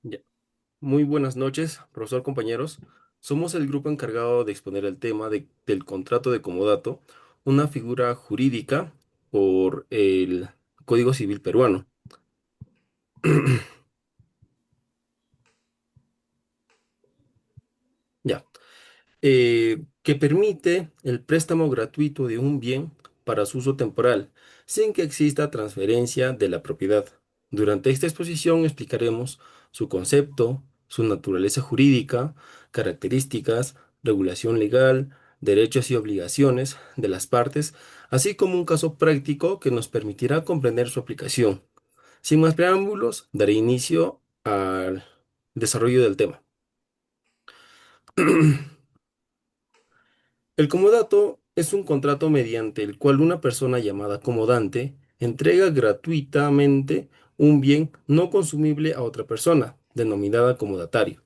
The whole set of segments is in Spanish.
Ya. Muy buenas noches, profesor, compañeros. Somos el grupo encargado de exponer el tema del contrato de comodato, una figura jurídica por el Código Civil peruano. Ya. Que permite el préstamo gratuito de un bien para su uso temporal, sin que exista transferencia de la propiedad. Durante esta exposición explicaremos su concepto, su naturaleza jurídica, características, regulación legal, derechos y obligaciones de las partes, así como un caso práctico que nos permitirá comprender su aplicación. Sin más preámbulos, daré inicio al desarrollo del tema. El comodato es un contrato mediante el cual una persona llamada comodante entrega gratuitamente un bien no consumible a otra persona, denominada comodatario,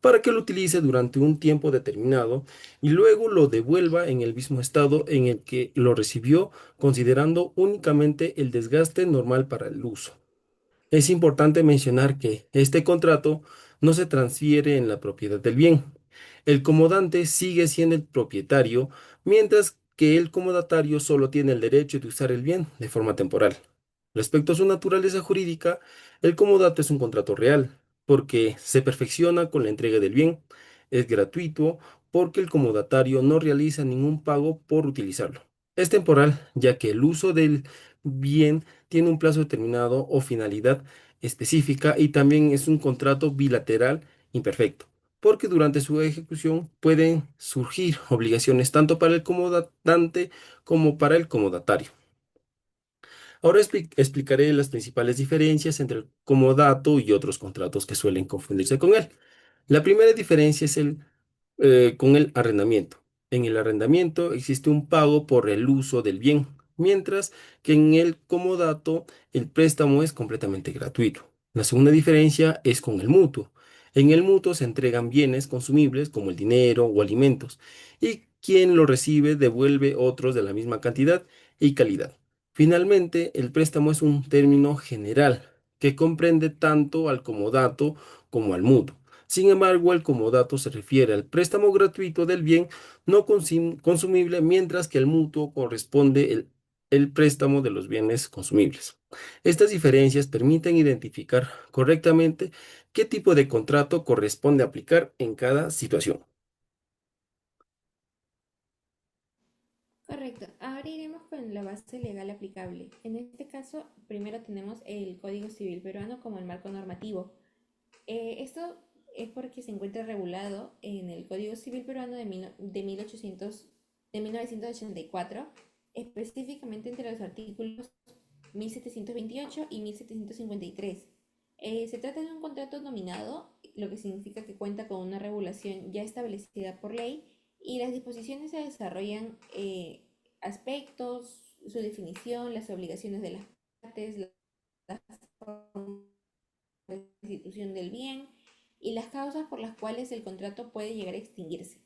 para que lo utilice durante un tiempo determinado y luego lo devuelva en el mismo estado en el que lo recibió, considerando únicamente el desgaste normal para el uso. Es importante mencionar que este contrato no se transfiere en la propiedad del bien. El comodante sigue siendo el propietario, mientras que el comodatario solo tiene el derecho de usar el bien de forma temporal. Respecto a su naturaleza jurídica, el comodato es un contrato real, porque se perfecciona con la entrega del bien. Es gratuito porque el comodatario no realiza ningún pago por utilizarlo. Es temporal, ya que el uso del bien tiene un plazo determinado o finalidad específica, y también es un contrato bilateral imperfecto, porque durante su ejecución pueden surgir obligaciones tanto para el comodante como para el comodatario. Ahora explicaré las principales diferencias entre el comodato y otros contratos que suelen confundirse con él. La primera diferencia es con el arrendamiento. En el arrendamiento existe un pago por el uso del bien, mientras que en el comodato el préstamo es completamente gratuito. La segunda diferencia es con el mutuo. En el mutuo se entregan bienes consumibles como el dinero o alimentos, y quien lo recibe devuelve otros de la misma cantidad y calidad. Finalmente, el préstamo es un término general que comprende tanto al comodato como al mutuo. Sin embargo, el comodato se refiere al préstamo gratuito del bien no consumible, mientras que el mutuo corresponde el préstamo de los bienes consumibles. Estas diferencias permiten identificar correctamente qué tipo de contrato corresponde aplicar en cada situación. Correcto. Ahora iremos con la base legal aplicable. En este caso, primero tenemos el Código Civil peruano como el marco normativo. Esto es porque se encuentra regulado en el Código Civil peruano de 1800, de 1984, específicamente entre los artículos 1728 y 1753. Se trata de un contrato nominado, lo que significa que cuenta con una regulación ya establecida por ley, y las disposiciones se desarrollan aspectos, su definición, las obligaciones de las partes, la forma de restitución del bien y las causas por las cuales el contrato puede llegar a extinguirse.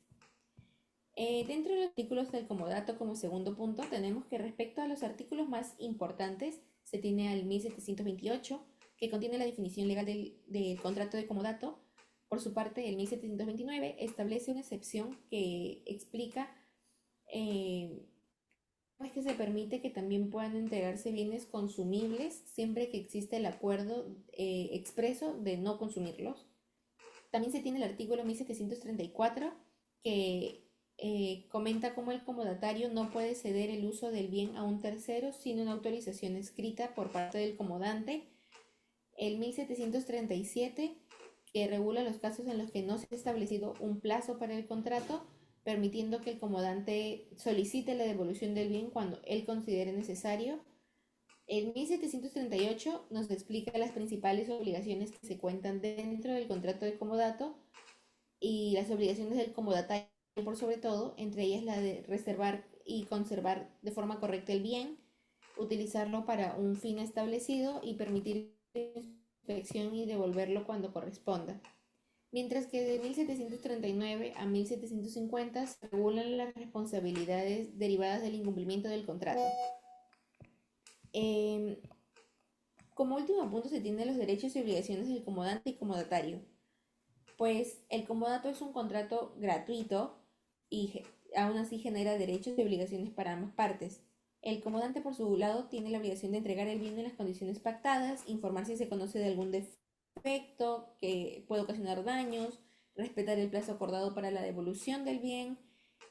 Dentro de los artículos del comodato, como segundo punto, tenemos que respecto a los artículos más importantes, se tiene al 1728, que contiene la definición legal del contrato de comodato. Por su parte, el 1729 establece una excepción que explica eh, cómo es que se permite que también puedan entregarse bienes consumibles siempre que exista el acuerdo expreso de no consumirlos. También se tiene el artículo 1734 que comenta cómo el comodatario no puede ceder el uso del bien a un tercero sin una autorización escrita por parte del comodante. El 1737 que regula los casos en los que no se ha establecido un plazo para el contrato, permitiendo que el comodante solicite la devolución del bien cuando él considere necesario. El 1738 nos explica las principales obligaciones que se cuentan dentro del contrato de comodato y las obligaciones del comodatario por sobre todo, entre ellas la de reservar y conservar de forma correcta el bien, utilizarlo para un fin establecido y permitir inspección y devolverlo cuando corresponda. Mientras que de 1739 a 1750 se regulan las responsabilidades derivadas del incumplimiento del contrato. Eh, Como último punto se tienen los derechos y obligaciones del comodante y comodatario. Pues el comodato es un contrato gratuito y aún así genera derechos y obligaciones para ambas partes. El comodante, por su lado, tiene la obligación de entregar el bien en las condiciones pactadas, informar si se conoce de algún defecto que puede ocasionar daños, respetar el plazo acordado para la devolución del bien,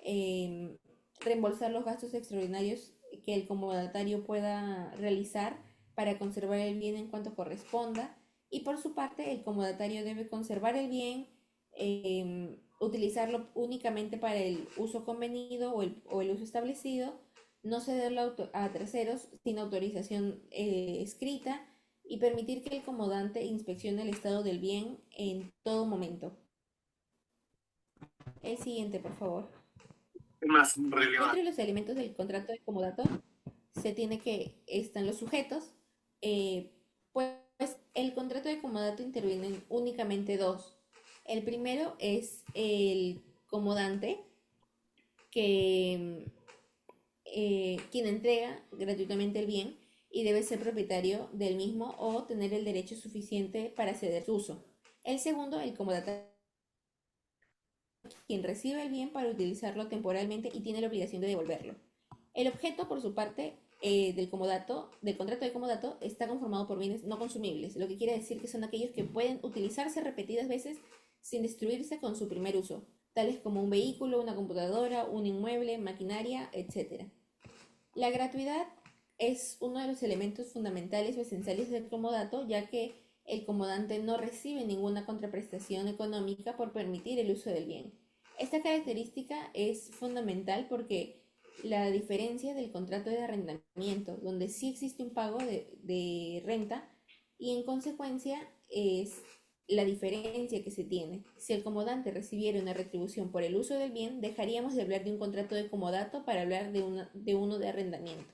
eh, reembolsar los gastos extraordinarios que el comodatario pueda realizar para conservar el bien en cuanto corresponda, y por su parte el comodatario debe conservar el bien, utilizarlo únicamente para el uso convenido o el uso establecido, no cederlo a terceros sin autorización escrita, y permitir que el comodante inspeccione el estado del bien en todo momento. El siguiente, por favor. Más Dentro relevante. de los elementos del contrato de comodato se tiene que están los sujetos. eh, pues el contrato de comodato intervienen únicamente dos. El primero es el comodante, que quien entrega gratuitamente el bien y debe ser propietario del mismo o tener el derecho suficiente para ceder su uso. El segundo, el comodatario, quien recibe el bien para utilizarlo temporalmente y tiene la obligación de devolverlo. El objeto, por su parte, del contrato de comodato, está conformado por bienes no consumibles, lo que quiere decir que son aquellos que pueden utilizarse repetidas veces sin destruirse con su primer uso, tales como un vehículo, una computadora, un inmueble, maquinaria, etc. La gratuidad es uno de los elementos fundamentales o esenciales del comodato, ya que el comodante no recibe ninguna contraprestación económica por permitir el uso del bien. Esta característica es fundamental porque la diferencia del contrato de arrendamiento, donde sí existe un pago de renta, y en consecuencia es la diferencia que se tiene. Si el comodante recibiera una retribución por el uso del bien, dejaríamos de hablar de un contrato de comodato para hablar de uno de arrendamiento.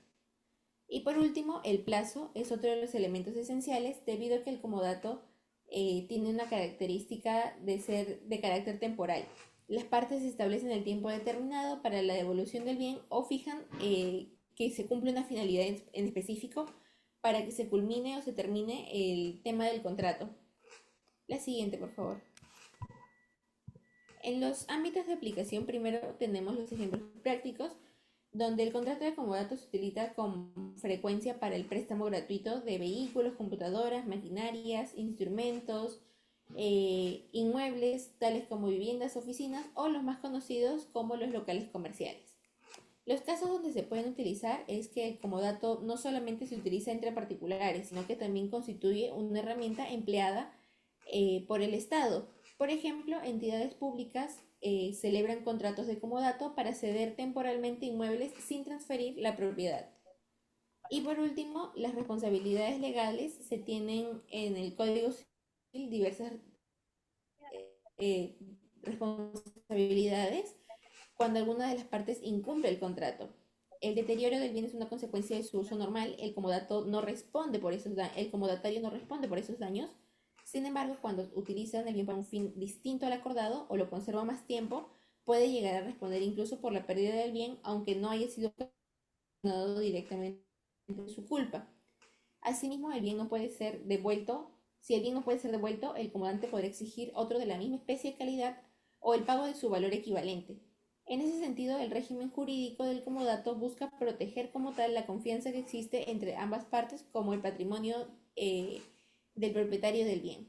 Y por último, el plazo es otro de los elementos esenciales, debido a que el comodato tiene una característica de ser de carácter temporal. Las partes establecen el tiempo determinado para la devolución del bien o fijan que se cumple una finalidad en específico para que se culmine o se termine el tema del contrato. La siguiente, por favor. En los ámbitos de aplicación, primero tenemos los ejemplos prácticos, donde el contrato de comodato se utiliza con frecuencia para el préstamo gratuito de vehículos, computadoras, maquinarias, instrumentos, inmuebles, tales como viviendas, oficinas, o los más conocidos como los locales comerciales. Los casos donde se pueden utilizar es que el comodato no solamente se utiliza entre particulares, sino que también constituye una herramienta empleada por el Estado. Por ejemplo, entidades públicas celebran contratos de comodato para ceder temporalmente inmuebles sin transferir la propiedad. Y por último, las responsabilidades legales se tienen en el Código Civil diversas eh, responsabilidades cuando alguna de las partes incumple el contrato. El deterioro del bien es una consecuencia de su uso normal. El comodato no responde por esos el comodatario no responde por esos daños. Sin embargo, cuando utilizan el bien para un fin distinto al acordado o lo conserva más tiempo, puede llegar a responder incluso por la pérdida del bien, aunque no haya sido ocasionado directamente su culpa. Asimismo, el bien no puede ser devuelto. Si el bien no puede ser devuelto, el comodante podrá exigir otro de la misma especie y calidad o el pago de su valor equivalente. En ese sentido, el régimen jurídico del comodato busca proteger como tal la confianza que existe entre ambas partes como el patrimonio del propietario del bien.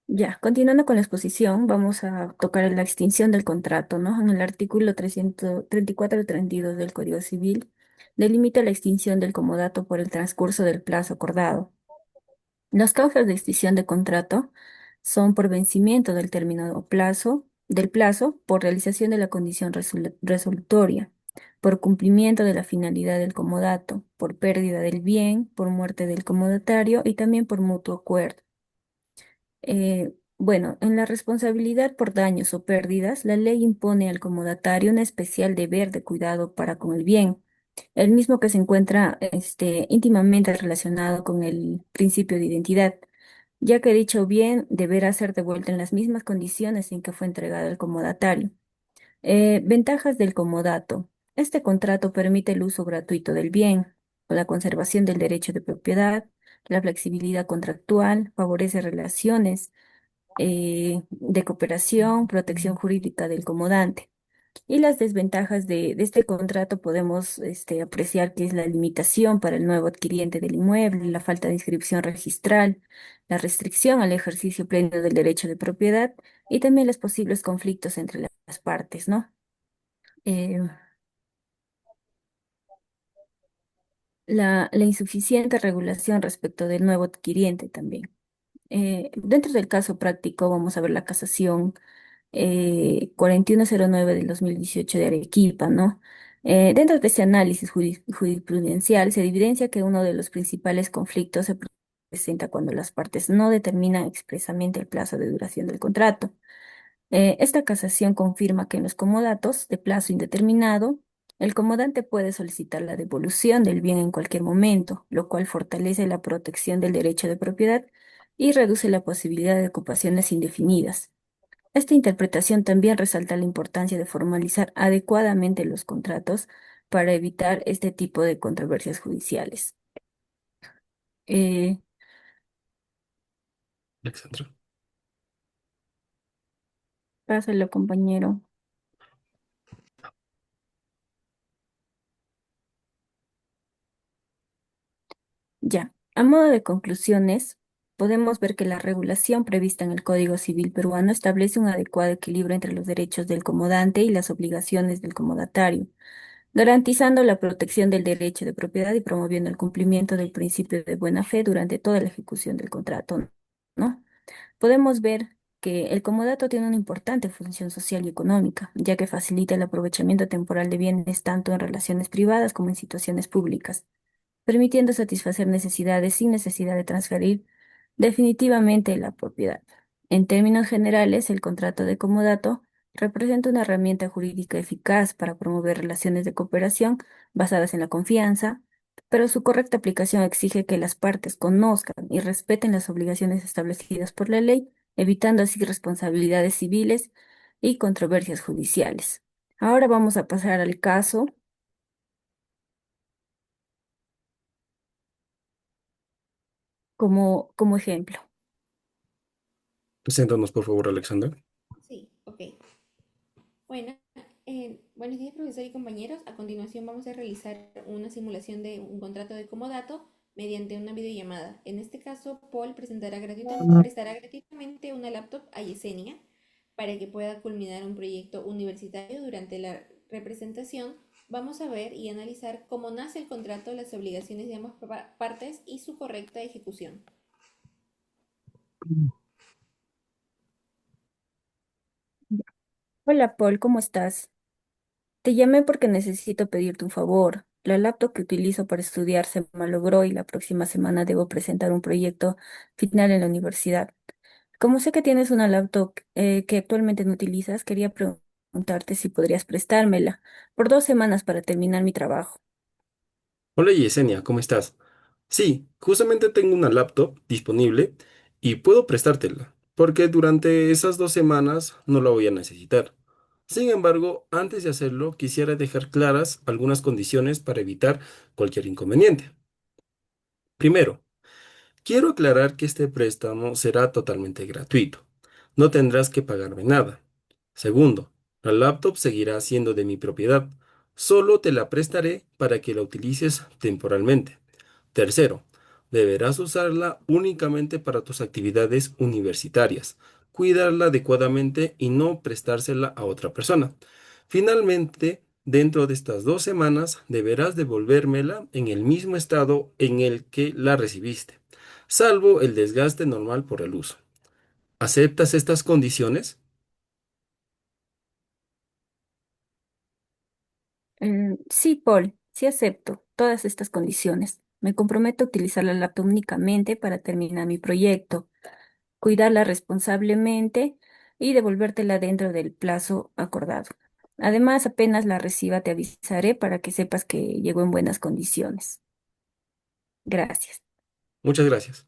Ya, continuando con la exposición, vamos a tocar la extinción del contrato, ¿no? En el artículo 334 al 32 del Código Civil, delimita la extinción del comodato por el transcurso del plazo acordado. Las causas de extinción de contrato son por vencimiento del término o plazo, del plazo, por realización de la condición resolutoria, por cumplimiento de la finalidad del comodato, por pérdida del bien, por muerte del comodatario y también por mutuo acuerdo. Bueno, en la responsabilidad por daños o pérdidas, la ley impone al comodatario un especial deber de cuidado para con el bien, el mismo que se encuentra íntimamente relacionado con el principio de identidad, ya que dicho bien deberá ser devuelto en las mismas condiciones en que fue entregado al comodatario. Ventajas del comodato. Este contrato permite el uso gratuito del bien. la conservación del derecho de propiedad, la flexibilidad contractual, favorece relaciones de cooperación, protección jurídica del comodante. Y las desventajas de este contrato podemos apreciar que es la limitación para el nuevo adquiriente del inmueble, la falta de inscripción registral, la restricción al ejercicio pleno del derecho de propiedad y también los posibles conflictos entre las partes, ¿no? Eh, la insuficiente regulación respecto del nuevo adquiriente también. Dentro del caso práctico vamos a ver la casación 4109 del 2018 de Arequipa, ¿no? Dentro de ese análisis jurisprudencial se evidencia que uno de los principales conflictos se presenta cuando las partes no determinan expresamente el plazo de duración del contrato. Esta casación confirma que en los comodatos de plazo indeterminado, el comodante puede solicitar la devolución del bien en cualquier momento, lo cual fortalece la protección del derecho de propiedad y reduce la posibilidad de ocupaciones indefinidas. Esta interpretación también resalta la importancia de formalizar adecuadamente los contratos para evitar este tipo de controversias judiciales. Eh, Alexandra. Pásalo, compañero. Ya, a modo de conclusiones, podemos ver que la regulación prevista en el Código Civil peruano establece un adecuado equilibrio entre los derechos del comodante y las obligaciones del comodatario, garantizando la protección del derecho de propiedad y promoviendo el cumplimiento del principio de buena fe durante toda la ejecución del contrato, ¿no? Podemos ver que el comodato tiene una importante función social y económica, ya que facilita el aprovechamiento temporal de bienes tanto en relaciones privadas como en situaciones públicas, permitiendo satisfacer necesidades sin necesidad de transferir definitivamente la propiedad. En términos generales, el contrato de comodato representa una herramienta jurídica eficaz para promover relaciones de cooperación basadas en la confianza, pero su correcta aplicación exige que las partes conozcan y respeten las obligaciones establecidas por la ley, evitando así responsabilidades civiles y controversias judiciales. Ahora vamos a pasar al caso como ejemplo. Preséntanos, por favor, Alexander. Sí, ok. Bueno, buenos días, profesor y compañeros. A continuación vamos a realizar una simulación de un contrato de comodato mediante una videollamada. En este caso, Paul prestará gratuitamente una laptop a Yesenia para que pueda culminar un proyecto universitario. Durante la representación vamos a ver y analizar cómo nace el contrato, las obligaciones de ambas partes y su correcta ejecución. Hola Paul, ¿cómo estás? Te llamé porque necesito pedirte un favor. La laptop que utilizo para estudiar se malogró y la próxima semana debo presentar un proyecto final en la universidad. Como sé que tienes una laptop que actualmente no utilizas, quería preguntarte si podrías prestármela por 2 semanas para terminar mi trabajo. Hola Yesenia, ¿cómo estás? Sí, justamente tengo una laptop disponible y puedo prestártela, porque durante esas 2 semanas no la voy a necesitar. Sin embargo, antes de hacerlo, quisiera dejar claras algunas condiciones para evitar cualquier inconveniente. Primero, quiero aclarar que este préstamo será totalmente gratuito. No tendrás que pagarme nada. Segundo, la laptop seguirá siendo de mi propiedad. Solo te la prestaré para que la utilices temporalmente. Tercero, deberás usarla únicamente para tus actividades universitarias, cuidarla adecuadamente y no prestársela a otra persona. Finalmente, dentro de estas 2 semanas, deberás devolvérmela en el mismo estado en el que la recibiste, salvo el desgaste normal por el uso. ¿Aceptas estas condiciones? Sí, Paul, sí acepto todas estas condiciones. Me comprometo a utilizar la laptop únicamente para terminar mi proyecto, cuidarla responsablemente y devolvértela dentro del plazo acordado. Además, apenas la reciba, te avisaré para que sepas que llegó en buenas condiciones. Gracias. Muchas gracias.